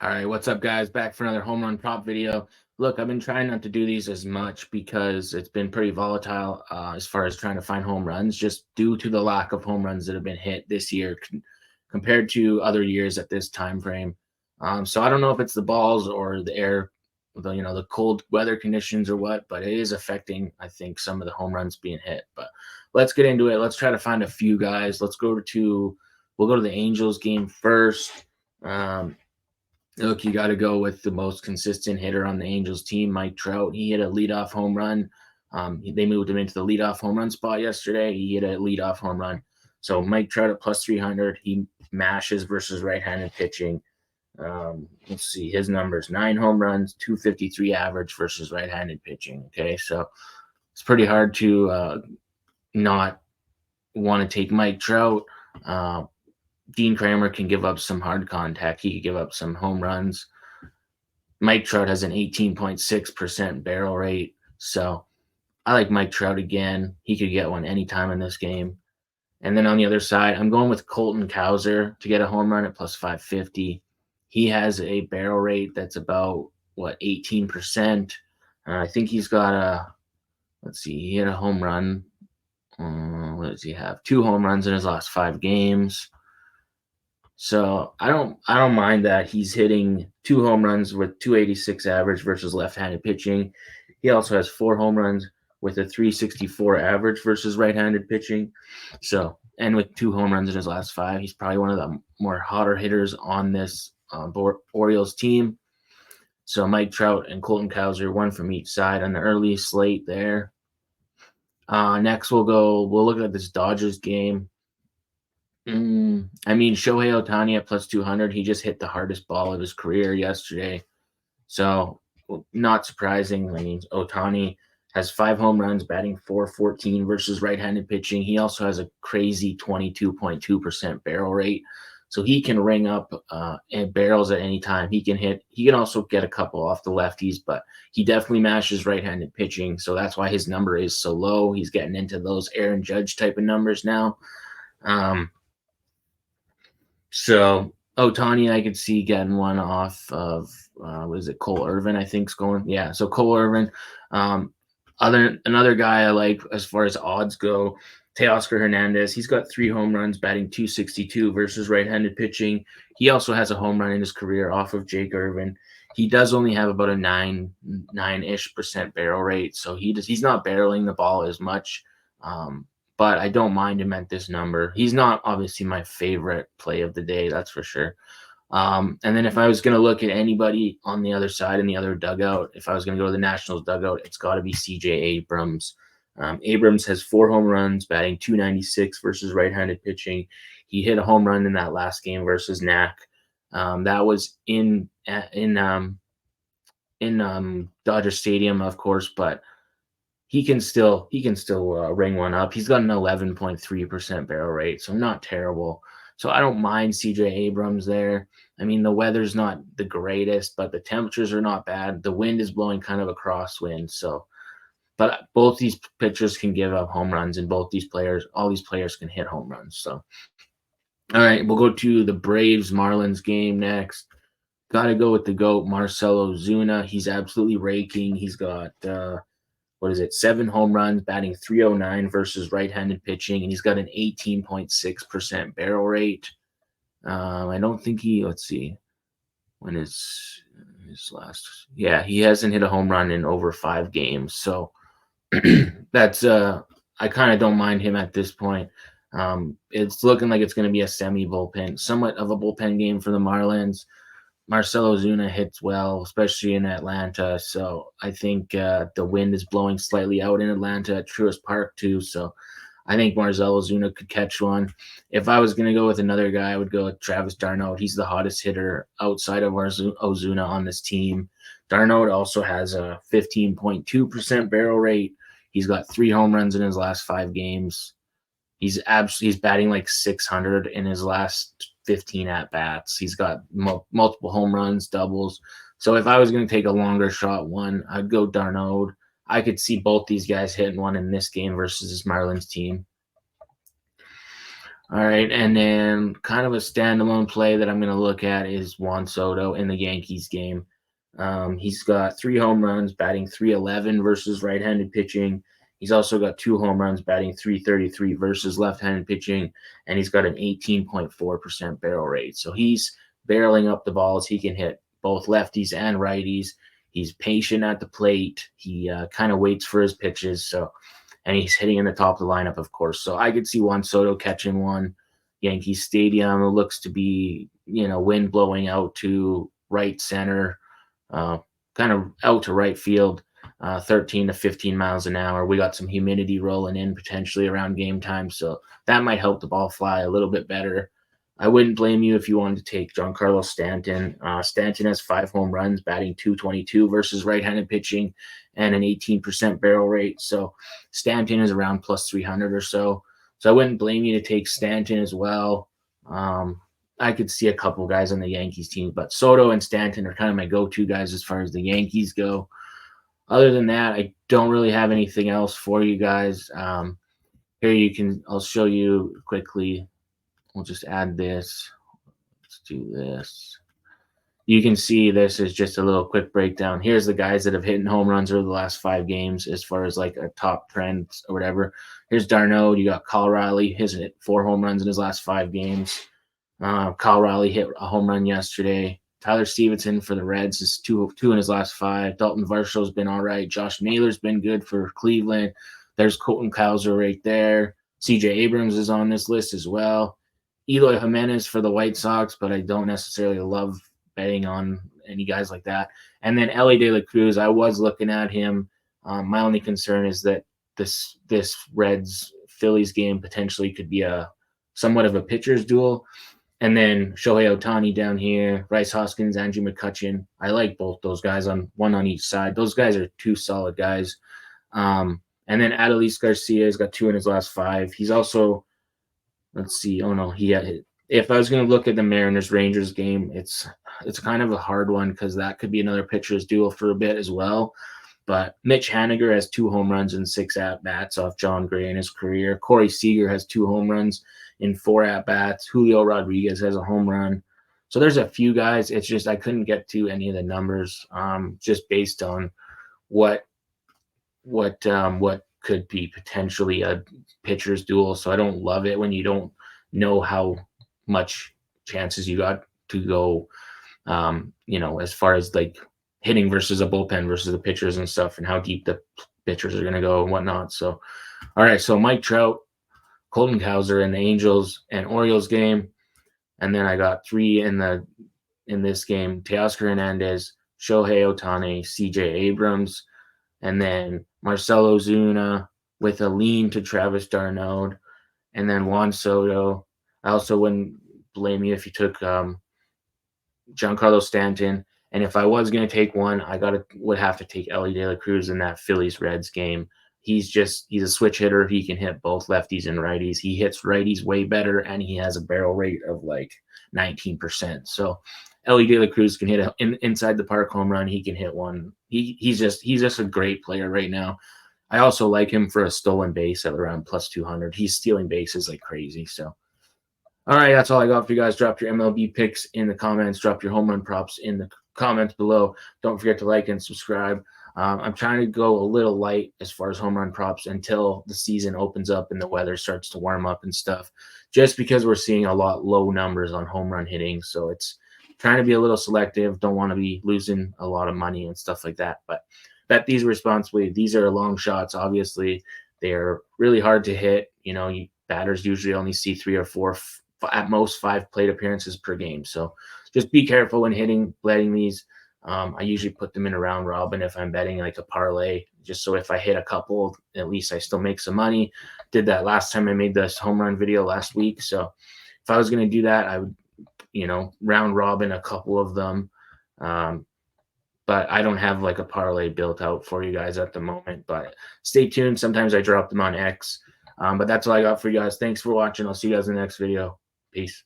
All right, what's up, guys? Back for another home run prop video. Look, I've been trying not to do these as much because it's been pretty volatile as far as trying to find home runs, just due to the lack of home runs that have been hit this year compared to other years at this time frame. So I don't know if it's the balls or the air, the cold weather conditions or what, but it is affecting, I think, some of the home runs being hit. But let's get into it. Let's try to find a few guys. We'll go to the Angels game first. Um, Look, you got to go with the most consistent hitter on the Angels team, Mike Trout. He hit a leadoff home run. They moved him into the leadoff home run spot yesterday. He hit a leadoff home run. So Mike Trout at plus 300. He mashes versus right-handed pitching. Let's see his numbers: 9 home runs, 253 average versus right-handed pitching. Okay, so it's pretty hard to not want to take Mike Trout. Uh, Dean Kramer can give up some hard contact. He could give up some home runs. Mike Trout has an 18.6% barrel rate. So I like Mike Trout again. He could get one anytime in this game. And then on the other side, I'm going with Colton Cowser to get a home run at plus 550. He has a barrel rate that's about, 18%. I think he's got let's see, he hit a home run. What does he have? 2 home runs in his last 5 games. So I don't mind that he's hitting 2 home runs with 286 average versus left-handed pitching. He also has 4 home runs with a 364 average versus right-handed pitching. So, and with 2 home runs in his last 5, he's probably one of the more hotter hitters on this Orioles team. So Mike Trout and Colton Cowser, one from each side on the early slate there. Next we'll look at this Dodgers game. Shohei Ohtani at plus 200. He just hit the hardest ball of his career yesterday. So, not surprising. Ohtani has 5 home runs, batting .414 versus right-handed pitching. He also has a crazy 22.2% barrel rate. So he can ring up barrels at any time. He can also get a couple off the lefties, but he definitely mashes right-handed pitching. So that's why his number is so low. He's getting into those Aaron Judge type of numbers now. So Ohtani, I could see getting one off of Cole Irvin, I think's going. Yeah, so Cole Irvin. Another guy I like as far as odds go, Teoscar Hernandez. He's got 3 home runs, batting .262 versus right-handed pitching. He also has a home run in his career off of Jake Irvin. He does only have about a 9-ish% barrel rate, so he's not barreling the ball as much. But I don't mind him at this number. He's not obviously my favorite play of the day, that's for sure. And then if I was going to look at anybody on the other side in the other dugout, if I was going to go to the Nationals dugout, it's got to be C.J. Abrams. Abrams has 4 home runs, batting .296 versus right-handed pitching. He hit a home run in that last game versus Knack. That was in Dodger Stadium, of course, but he can still ring one up. He's got an 11.3% barrel rate, so not terrible. So I don't mind CJ Abrams there. The weather's not the greatest, but the temperatures are not bad. The wind is blowing kind of a crosswind. So, but both these pitchers can give up home runs, and all these players can hit home runs. So, all right, we'll go to the Braves Marlins game next. Got to go with the GOAT, Marcell Ozuna. He's absolutely raking. He's got 7 home runs, batting .309 versus right-handed pitching, and he's got an 18.6% barrel rate. I don't think let's see, when his last, he hasn't hit a home run in over 5 games. So that's, I kind of don't mind him at this point. It's looking like it's going to be a semi-bullpen, somewhat of a bullpen game for the Marlins. Marcell Ozuna hits well, especially in Atlanta. So I think the wind is blowing slightly out in Atlanta at Truist Park too. So I think Marcell Ozuna could catch one. If I was going to go with another guy, I would go with Travis d'Arnaud. He's the hottest hitter outside of Ozuna on this team. d'Arnaud also has a 15.2% barrel rate. He's got 3 home runs in his last 5 games. He's batting like 600 in his last 15 at bats. He's got multiple home runs, doubles. So if I was going to take a longer shot one, I'd go d'Arnaud. I could see both these guys hitting one in this game versus this Marlins team. All right, and then kind of a standalone play that I'm going to look at is Juan Soto in the Yankees game. He's got 3 home runs, batting 311 versus right-handed pitching. He's also got 2 home runs, batting 333 versus left-handed pitching, and he's got an 18.4% barrel rate. So he's barreling up the balls. He can hit both lefties and righties. He's patient at the plate. He kind of waits for his pitches. So and he's hitting in the top of the lineup, of course. So I could see Juan Soto catching one. Yankee Stadium, it looks to be, wind blowing out to right center, uh, kind of out to right field, 13 to 15 miles an hour. We got some humidity rolling in potentially around game time, so that might help the ball fly a little bit better. I wouldn't blame you if you wanted to take Giancarlo Stanton. Stanton has 5 home runs, batting 222 versus right-handed pitching, and an 18% barrel rate. So Stanton is around plus 300 or so. So I wouldn't blame you to take Stanton as well. I could see a couple guys on the Yankees team, but Soto and Stanton are kind of my go-to guys as far as the Yankees go. Other than that, I don't really have anything else for you guys. I'll show you quickly. We'll just add this. Let's do this. You can see this is just a little quick breakdown. Here's the guys that have hit home runs over the last 5 games as far as like a top trend or whatever. Here's d'Arnaud. You got Kyle Riley. He's hit 4 home runs in his last 5 games. Kyle Riley hit a home run yesterday. Tyler Stevenson for the Reds is two in his last 5. Dalton Varshaw's been all right. Josh Naylor's been good for Cleveland. There's Colton Cowser right there. CJ Abrams is on this list as well. Eloy Jimenez for the White Sox, but I don't necessarily love betting on any guys like that. And then Elly De La Cruz, I was looking at him. My only concern is that this Reds Phillies game potentially could be a somewhat of a pitcher's duel. And then Shohei Ohtani down here, Bryce Hoskins, Andrew McCutchen. I like both those guys on one on each side. Those guys are 2 solid guys. And then Adolis Garcia has got 2 in his last 5. He's also, let's see. Oh no, he had. If I was going to look at the Mariners Rangers game, it's kind of a hard one because that could be another pitcher's duel for a bit as well. But Mitch Haniger has 2 home runs and 6 at bats off John Gray in his career. Corey Seager has 2 home runs in 4 at bats. Julio Rodriguez has a home run. So there's a few guys. It's just I couldn't get to any of the numbers, just based on what could be potentially a pitcher's duel. So I don't love it when you don't know how much chances you got to go, as far as like hitting versus a bullpen versus the pitchers and stuff, and how deep the pitchers are going to go and whatnot. So, all right. So Mike Trout, Colton Cowser in the Angels and Orioles game. And then I got 3 in this game: Teoscar Hernandez, Shohei Ohtani, CJ Abrams, and then Marcell Ozuna with a lean to Travis d'Arnaud, and then Juan Soto. I also wouldn't blame you if you took Giancarlo Stanton. And if I was going to take one, would have to take Elly De La Cruz in that Phillies Reds game. He's a switch hitter. He can hit both lefties and righties. He hits righties way better, and he has a barrel rate of like 19%. So Elly De La Cruz can hit an inside the park home run. He can hit one. He's just a great player right now. I also like him for a stolen base at around plus 200. He's stealing bases like crazy. So, all right, that's all I got for you guys. Drop your MLB picks in the comments. Drop your home run props in the comments below. Don't forget to like and subscribe. I'm trying to go a little light as far as home run props until the season opens up and the weather starts to warm up and stuff, just because we're seeing a lot low numbers on home run hitting. So it's trying to be a little selective. Don't want to be losing a lot of money and stuff like that. But bet these responsibly. These are long shots. Obviously, they're really hard to hit. Batters usually only see 3 or 4, at most 5 plate appearances per game. So just be careful when betting these. I usually put them in a round robin if I'm betting like a parlay, just so if I hit a couple, at least I still make some money. Did that last time I made this home run video last week. So if I was going to do that, I would, round robin a couple of them. But I don't have like a parlay built out for you guys at the moment. But stay tuned. Sometimes I drop them on X. But that's all I got for you guys. Thanks for watching. I'll see you guys in the next video. Peace.